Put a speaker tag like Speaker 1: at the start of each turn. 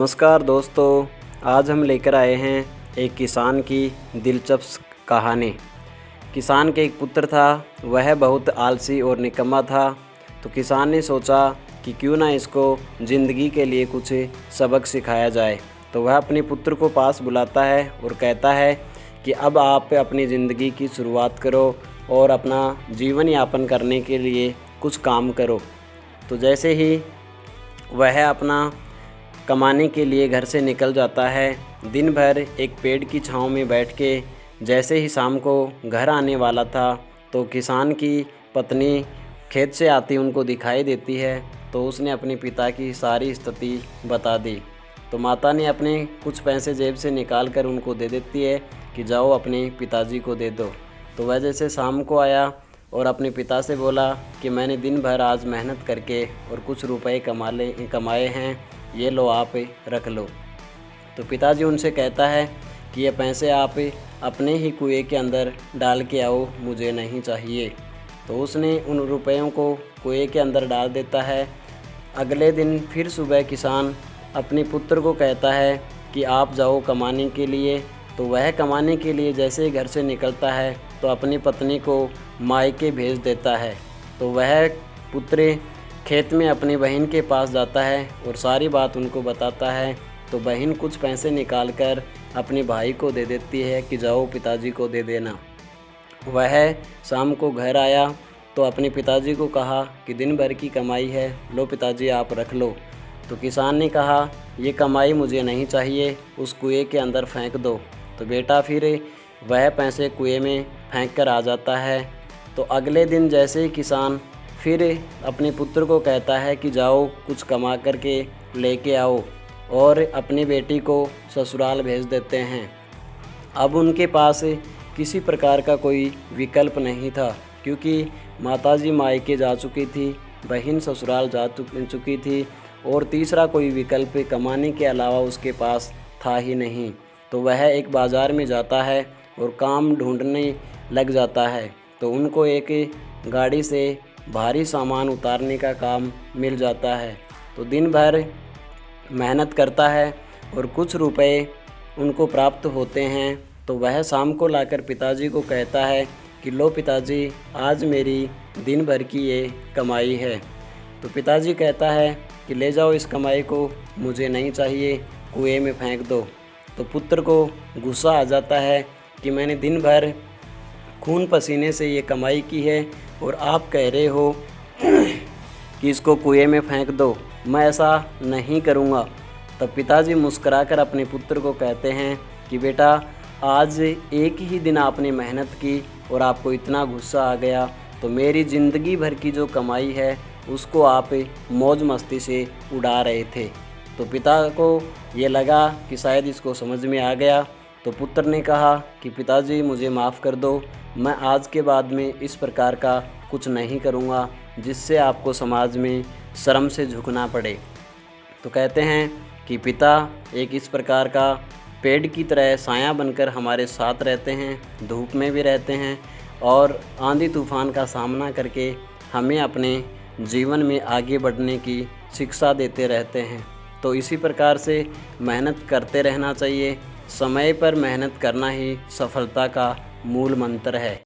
Speaker 1: नमस्कार दोस्तों, आज हम लेकर आए हैं एक किसान की दिलचस्प कहानी। किसान के एक पुत्र था, वह बहुत आलसी और निकम्मा था। तो किसान ने सोचा कि क्यों ना इसको ज़िंदगी के लिए कुछ सबक सिखाया जाए। तो वह अपने पुत्र को पास बुलाता है और कहता है कि अब आप अपनी ज़िंदगी की शुरुआत करो और अपना जीवन यापन करने के लिए कुछ काम करो। तो जैसे ही वह अपना कमाने के लिए घर से निकल जाता है, दिन भर एक पेड़ की छांव में बैठ के जैसे ही शाम को घर आने वाला था, तो किसान की पत्नी खेत से आती उनको दिखाई देती है। तो उसने अपने पिता की सारी स्थिति बता दी। तो माता ने अपने कुछ पैसे जेब से निकाल कर उनको दे देती है कि जाओ अपने पिताजी को दे दो। तो वह जैसे शाम को आया और अपने पिता से बोला कि मैंने दिन भर आज मेहनत करके और कुछ रुपए कमाए हैं, ये लो आप रख लो। तो पिताजी उनसे कहता है कि ये पैसे आप अपने ही कुएं के अंदर डाल के आओ, मुझे नहीं चाहिए। तो उसने उन रुपयों को कुएं के अंदर डाल देता है। अगले दिन फिर सुबह किसान अपने पुत्र को कहता है कि आप जाओ कमाने के लिए। तो वह कमाने के लिए जैसे ही घर से निकलता है तो अपनी पत्नी को मायके भेज देता है। तो वह पुत्र खेत में अपनी बहन के पास जाता है और सारी बात उनको बताता है। तो बहन कुछ पैसे निकाल कर अपने भाई को दे देती है कि जाओ पिताजी को दे देना। वह शाम को घर आया तो अपने पिताजी को कहा कि दिन भर की कमाई है, लो पिताजी आप रख लो। तो किसान ने कहा ये कमाई मुझे नहीं चाहिए, उस कुएं के अंदर फेंक दो। तो बेटा फिर वह पैसे कुएं में फेंक कर आ जाता है। तो अगले दिन जैसे ही किसान फिर अपने पुत्र को कहता है कि जाओ कुछ कमा करके लेके आओ, और अपनी बेटी को ससुराल भेज देते हैं। अब उनके पास किसी प्रकार का कोई विकल्प नहीं था, क्योंकि माताजी मायके जा चुकी थी, बहन ससुराल जा चुकी थी और तीसरा कोई विकल्प कमाने के अलावा उसके पास था ही नहीं। तो वह एक बाज़ार में जाता है और काम ढूंढने लग जाता है। तो उनको एक गाड़ी से भारी सामान उतारने का काम मिल जाता है। तो दिन भर मेहनत करता है और कुछ रुपए उनको प्राप्त होते हैं। तो वह शाम को लाकर पिताजी को कहता है कि लो पिताजी, आज मेरी दिन भर की ये कमाई है। तो पिताजी कहता है कि ले जाओ इस कमाई को, मुझे नहीं चाहिए, कुएं में फेंक दो। तो पुत्र को गुस्सा आ जाता है कि मैंने दिन भर खून पसीने से ये कमाई की है और आप कह रहे हो कि इसको कुएं में फेंक दो, मैं ऐसा नहीं करूँगा। तब पिताजी मुस्कुराकर अपने पुत्र को कहते हैं कि बेटा, आज एक ही दिन आपने मेहनत की और आपको इतना गुस्सा आ गया, तो मेरी ज़िंदगी भर की जो कमाई है उसको आप मौज मस्ती से उड़ा रहे थे। तो पिता को ये लगा कि शायद इसको समझ में आ गया। तो पुत्र ने कहा कि पिताजी मुझे माफ़ कर दो, मैं आज के बाद में इस प्रकार का कुछ नहीं करूँगा जिससे आपको समाज में शर्म से झुकना पड़े। तो कहते हैं कि पिता एक इस प्रकार का पेड़ की तरह साया बनकर हमारे साथ रहते हैं, धूप में भी रहते हैं और आंधी तूफान का सामना करके हमें अपने जीवन में आगे बढ़ने की शिक्षा देते रहते हैं। तो इसी प्रकार से मेहनत करते रहना चाहिए। समय पर मेहनत करना ही सफलता का मूल मंत्र है।